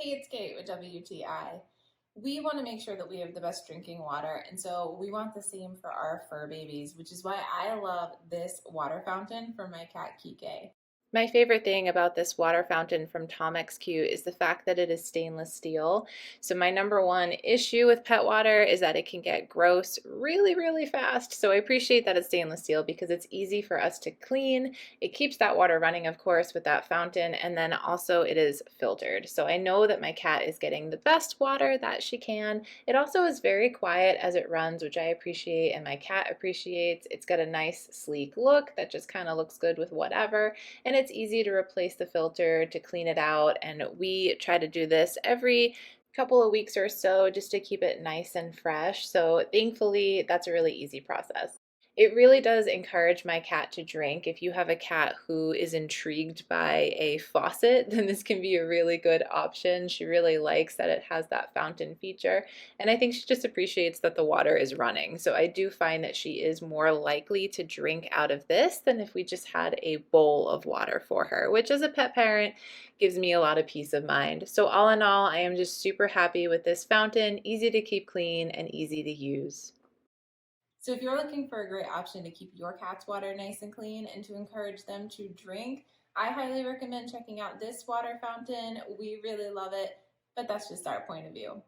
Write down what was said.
Hey, it's Kate with WTI. We want to make sure that we have the best drinking water, and so we want the same for our fur babies, which is why I love this water fountain for my cat Kike. My favorite thing about this water fountain from Tomxcute is the fact that it is stainless steel. So my number one issue with pet water is that it can get gross really, really fast. So I appreciate that it's stainless steel because it's easy for us to clean. It keeps that water running, of course, with that fountain, and then also it is filtered. So I know that my cat is getting the best water that she can. It also is very quiet as it runs, which I appreciate and my cat appreciates. It's got a nice sleek look that just kind of looks good with whatever. And it's easy to replace the filter, to clean it out, and we try to do this every couple of weeks or so just to keep it nice and fresh. So thankfully, that's a really easy process. It really does encourage my cat to drink. If you have a cat who is intrigued by a faucet, then this can be a really good option. She really likes that it has that fountain feature, and I think she just appreciates that the water is running. So I do find that she is more likely to drink out of this than if we just had a bowl of water for her, which as a pet parent gives me a lot of peace of mind. So all in all, I am just super happy with this fountain, easy to keep clean and easy to use. So if you're looking for a great option to keep your cat's water nice and clean and to encourage them to drink, I highly recommend checking out this water fountain. We really love it, but that's just our point of view.